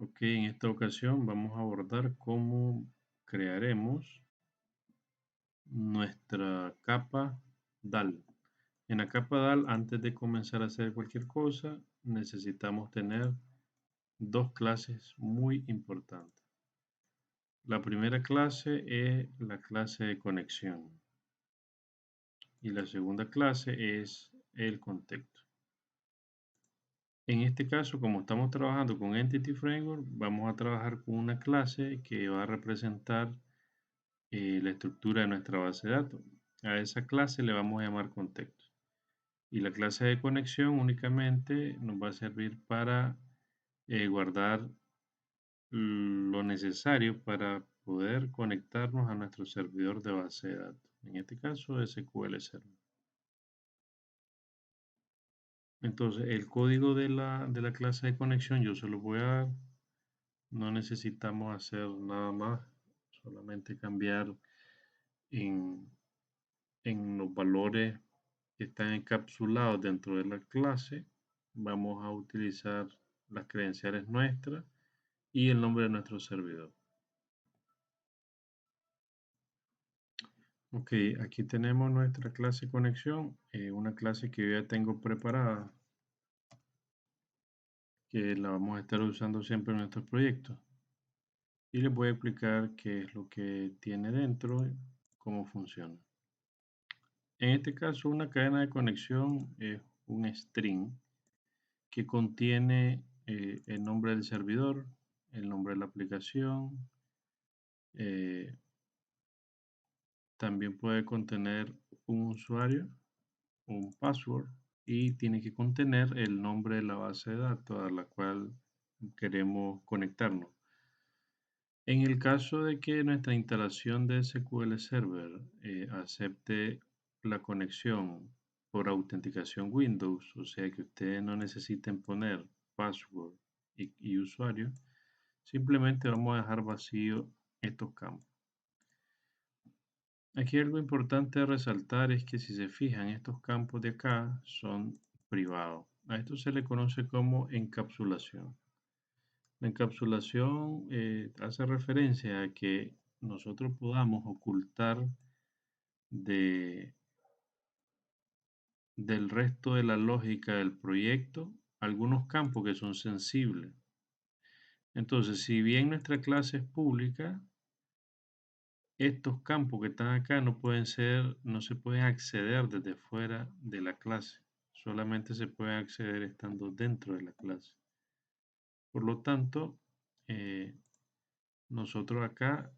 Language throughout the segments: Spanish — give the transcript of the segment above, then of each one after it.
Ok, en esta ocasión vamos a abordar cómo crearemos nuestra capa DAL. En la capa DAL, antes de comenzar a hacer cualquier cosa, necesitamos tener dos clases muy importantes. La primera clase es la clase de conexión y la segunda clase es el contexto. En este caso, como estamos trabajando con Entity Framework, vamos a trabajar con una clase que va a representar la estructura de nuestra base de datos. A esa clase le vamos a llamar contexto. Y la clase de conexión únicamente nos va a servir para guardar lo necesario para poder conectarnos a nuestro servidor de base de datos. En este caso, SQL Server. Entonces, el código de la clase de conexión yo se lo voy a dar. No necesitamos hacer nada más, solamente cambiar en, en los valores que están encapsulados dentro de la clase. Vamos a utilizar las credenciales nuestras y el nombre de nuestro servidor. Ok, aquí tenemos nuestra clase conexión, una clase que yo ya tengo preparada, que la vamos a estar usando siempre en nuestros proyectos. Y les voy a explicar qué es lo que tiene dentro y cómo funciona. En este caso, una cadena de conexión es un string que contiene el nombre del servidor, el nombre de la aplicación, eh, también puede contener un usuario, un password y tiene que contener el nombre de la base de datos a la cual queremos conectarnos. En el caso de que nuestra instalación de SQL Server acepte la conexión por autenticación Windows, o sea que ustedes no necesiten poner password y usuario, simplemente vamos a dejar vacío estos campos. Aquí algo importante a resaltar es que si se fijan, estos campos de acá son privados. A esto se le conoce como encapsulación. La encapsulación hace referencia a que nosotros podamos ocultar de, del resto de la lógica del proyecto algunos campos que son sensibles. Entonces, si bien nuestra clase es pública, estos campos que están acá no se pueden acceder desde fuera de la clase. Solamente se puede acceder estando dentro de la clase. Por lo tanto, eh, nosotros acá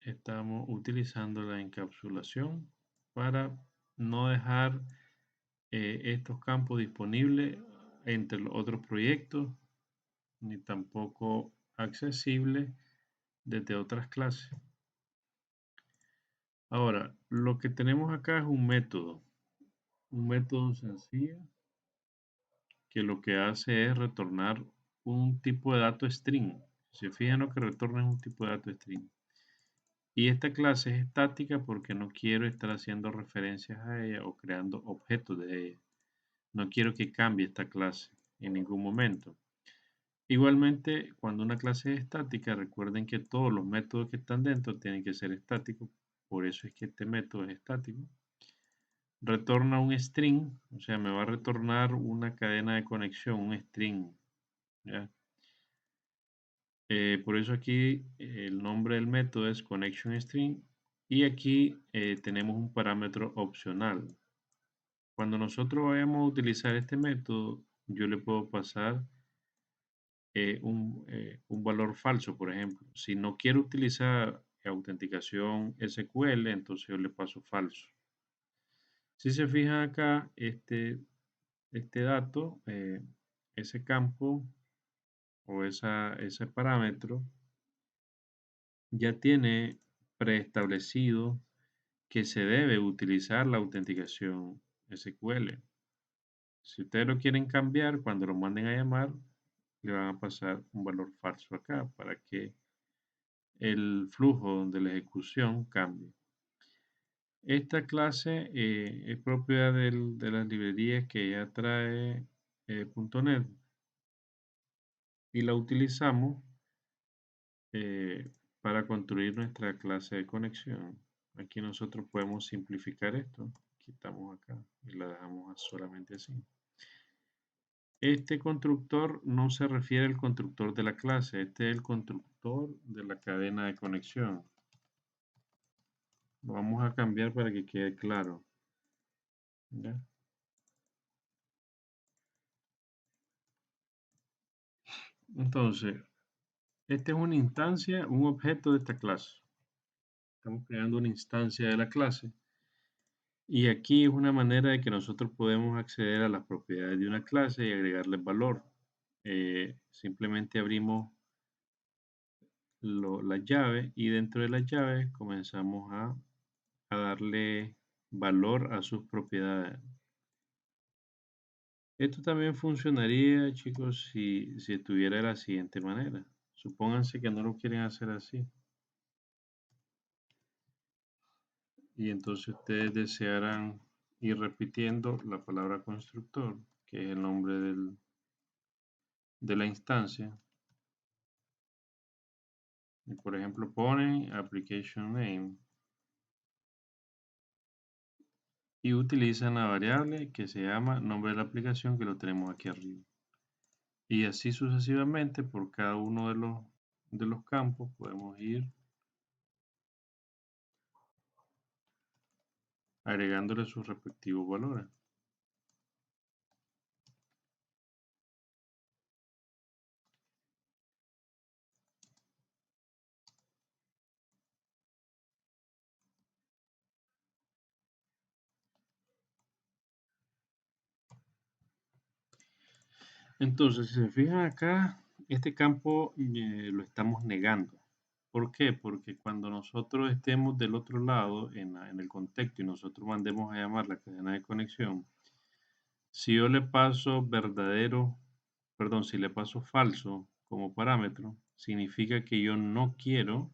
estamos utilizando la encapsulación para no dejar estos campos disponibles entre los otros proyectos, ni tampoco accesibles desde otras clases. Ahora, lo que tenemos acá es un método sencillo que lo que hace es retornar un tipo de dato string. Si se fijan, lo que retorna es un tipo de dato string. Y esta clase es estática porque no quiero estar haciendo referencias a ella o creando objetos de ella. No quiero que cambie esta clase en ningún momento. Igualmente, cuando una clase es estática, recuerden que todos los métodos que están dentro tienen que ser estáticos. Por eso es que este método es estático. Retorna un string, o sea, me va a retornar una cadena de conexión, un string. ¿Ya? Por eso aquí el nombre del método es ConnectionString y aquí tenemos un parámetro opcional. Cuando nosotros vayamos a utilizar este método, yo le puedo pasar un valor falso, por ejemplo. Si no quiero utilizar autenticación SQL, entonces yo le paso falso. Si se fijan acá, este dato, ese campo o ese parámetro, ya tiene preestablecido que se debe utilizar la autenticación SQL. Si ustedes lo quieren cambiar, cuando lo manden a llamar, le van a pasar un valor falso acá para que el flujo de la ejecución cambie. Esta clase es propiedad de las librerías que ya trae .NET. y la utilizamos para construir nuestra clase de conexión. Aquí nosotros podemos simplificar esto. Quitamos acá y la dejamos solamente así. Este constructor no se refiere al constructor de la clase. Este es el constructor de la cadena de conexión. Lo vamos a cambiar para que quede claro. ¿Ya? Entonces, esta es una instancia, un objeto de esta clase. Estamos creando una instancia de la clase. Y aquí es una manera de que nosotros podemos acceder a las propiedades de una clase y agregarle valor. Simplemente abrimos la llave y dentro de la llave comenzamos a darle valor a sus propiedades. Esto también funcionaría, chicos, si estuviera de la siguiente manera. Supónganse que no lo quieren hacer así. Y entonces ustedes desearán ir repitiendo la palabra constructor, que es el nombre de la instancia. Y por ejemplo ponen application name y utilizan la variable que se llama nombre de la aplicación, que lo tenemos aquí arriba. Y así sucesivamente por cada uno de los campos podemos ir agregándole sus respectivos valores. Entonces, si se fijan acá, este campo lo estamos negando. ¿Por qué? Porque cuando nosotros estemos del otro lado, en el contexto, y nosotros mandemos a llamar la cadena de conexión, si yo le paso verdadero, perdón, si le paso falso como parámetro, significa que yo no quiero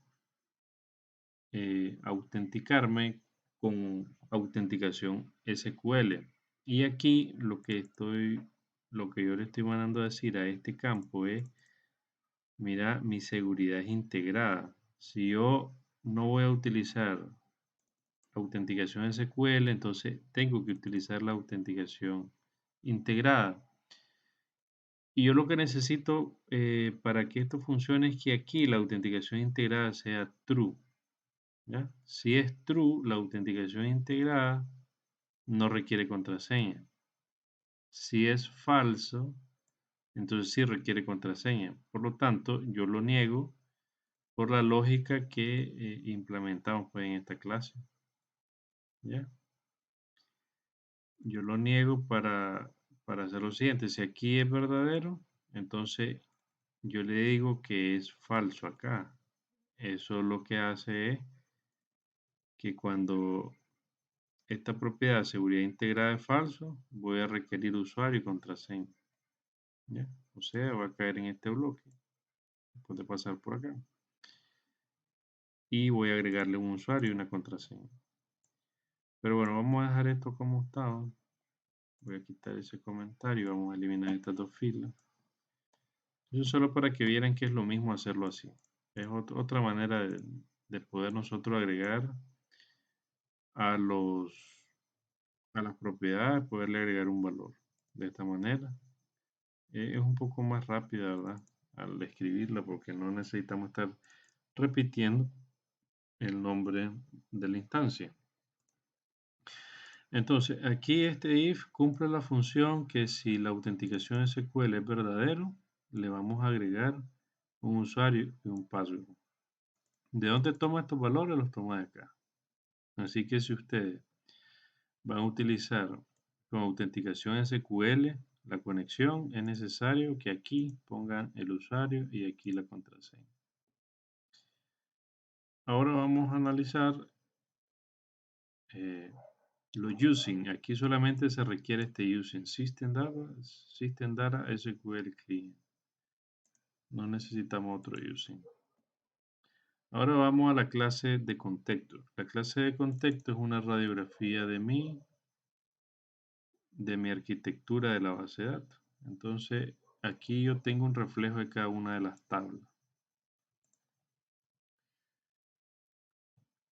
autenticarme con autenticación SQL. Y aquí lo que yo le estoy mandando a decir a este campo es, mira, mi seguridad es integrada. Si yo no voy a utilizar autenticación SQL, entonces tengo que utilizar la autenticación integrada. Y yo lo que necesito para que esto funcione es que aquí la autenticación integrada sea true. ¿Ya? Si es true, la autenticación integrada no requiere contraseña. Si es falso, entonces sí requiere contraseña. Por lo tanto, yo lo niego por la lógica que implementamos pues, en esta clase. ¿Ya? Yo lo niego para hacer lo siguiente. Si aquí es verdadero, entonces yo le digo que es falso acá. Eso lo que hace es que cuando esta propiedad de seguridad integrada es falso, voy a requerir usuario y contraseña. ¿Ya? O sea, va a caer en este bloque después de pasar por acá. Y voy a agregarle un usuario y una contraseña. Pero bueno, vamos a dejar esto como estaba. Voy a quitar ese comentario y vamos a eliminar estas dos filas. Eso solo para que vieran que es lo mismo hacerlo así. Es otra manera de poder nosotros agregar a a las propiedades, poderle agregar un valor. De esta manera. Es un poco más rápida, ¿verdad? Al escribirla porque no necesitamos estar repitiendo el nombre de la instancia. Entonces, aquí este if cumple la función que si la autenticación SQL es verdadero, le vamos a agregar un usuario y un password. ¿De dónde toma estos valores? Los toma de acá. Así que si ustedes van a utilizar con autenticación SQL la conexión, es necesario que aquí pongan el usuario y aquí la contraseña. Ahora vamos a analizar lo using. Aquí solamente se requiere este using. System Data SQL Client. No necesitamos otro using. Ahora vamos a la clase de contexto. La clase de contexto es una radiografía de mi arquitectura de la base de datos. Entonces, aquí yo tengo un reflejo de cada una de las tablas.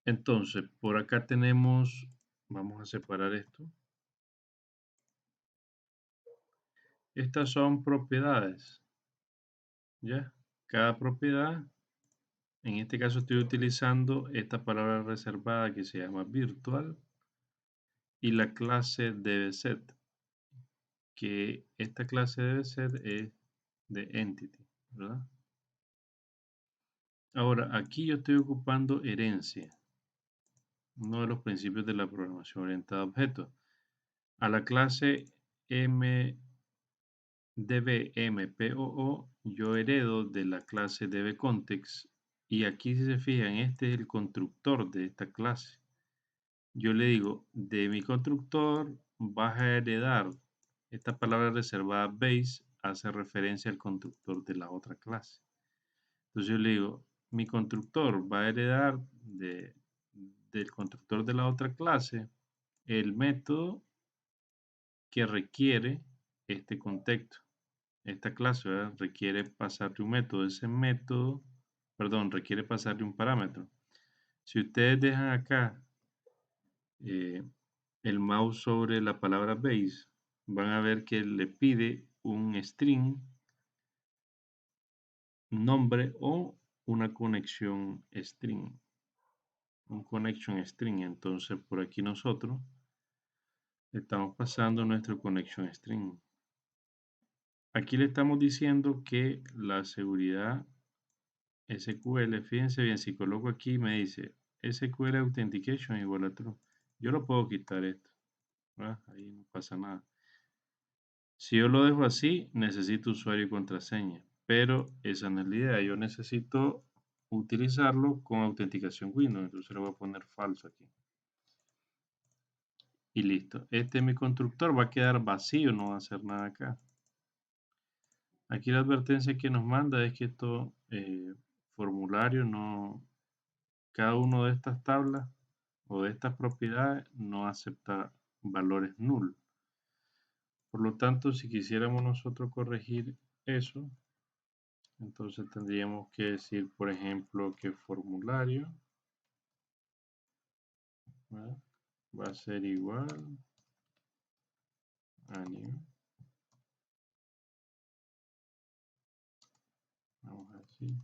Entonces, por acá tenemos, vamos a separar esto. Estas son propiedades, ¿ya? Cada propiedad, en este caso estoy utilizando esta palabra reservada que se llama virtual y la clase dbSet, que esta clase dbSet es de entity, ¿verdad? Ahora, aquí yo estoy ocupando herencia, uno de los principios de la programación orientada a objetos. A la clase dbmpoo yo heredo de la clase dbContext y aquí si se fijan, este es el constructor de esta clase. Yo le digo, de mi constructor vas a heredar, esta palabra reservada base hace referencia al constructor de la otra clase. Entonces yo le digo, mi constructor va a heredar del constructor de la otra clase el método que requiere este contexto. Esta clase, ¿verdad?, requiere pasarle un método. Ese método, perdón, requiere pasarle un parámetro. Si ustedes dejan acá eh, el mouse sobre la palabra base, van a ver que le pide un string, nombre o una conexión string. Un connection string. Entonces, por aquí nosotros estamos pasando nuestro connection string. Aquí le estamos diciendo que la seguridad SQL, fíjense bien, si coloco aquí me dice SQL Authentication igual a true. Yo lo puedo quitar esto, ¿verdad? Ahí no pasa nada. Si yo lo dejo así, necesito usuario y contraseña, pero esa no es la idea. Yo necesito utilizarlo con autenticación Windows, entonces le voy a poner falso aquí. Y listo. Este es mi constructor, va a quedar vacío, no va a hacer nada acá. Aquí la advertencia que nos manda es que esto formulario no, cada uno de estas tablas o de estas propiedades no acepta valores null. Por lo tanto, si quisiéramos nosotros corregir eso, entonces tendríamos que decir, por ejemplo, que formulario, ¿verdad?, va a ser igual a new. Vamos a decir.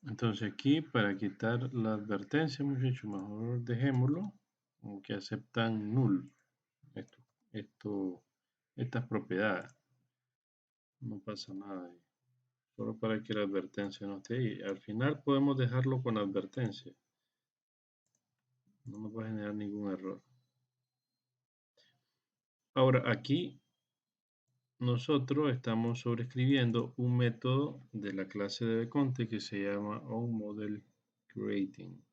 Entonces aquí para quitar la advertencia, muchachos, mejor dejémoslo, aunque aceptan null estas propiedades. No pasa nada ahí. Solo para que la advertencia no esté ahí. Al final podemos dejarlo con advertencia. No nos va a generar ningún error. Ahora aquí nosotros estamos sobreescribiendo un método de la clase de Conte que se llama onModelCreating.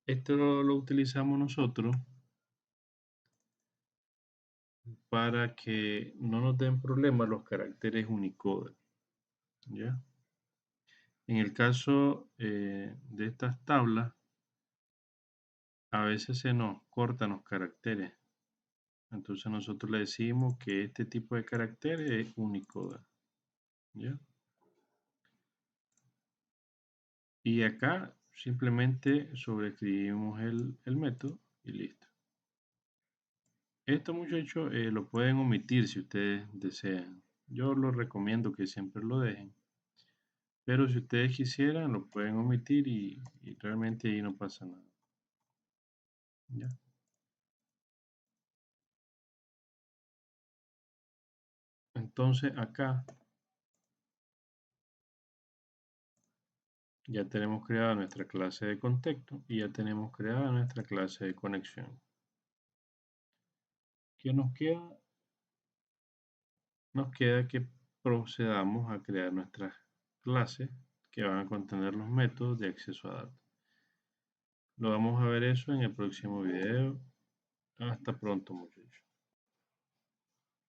Esto lo utilizamos nosotros para que no nos den problemas los caracteres Unicode, ¿ya? En el caso de estas tablas, a veces se nos cortan los caracteres. Entonces nosotros le decimos que este tipo de caracteres es Unicode, ¿ya? Y acá simplemente sobreescribimos el método y listo. Esto, muchachos, lo pueden omitir si ustedes desean. Yo los recomiendo que siempre lo dejen. Pero si ustedes quisieran, lo pueden omitir y realmente ahí no pasa nada. ¿Ya? Entonces acá ya tenemos creada nuestra clase de contexto y ya tenemos creada nuestra clase de conexión. ¿Qué nos queda? Nos queda que procedamos a crear nuestras clases que van a contener los métodos de acceso a datos. Lo vamos a ver eso en el próximo video. Hasta pronto, muchachos.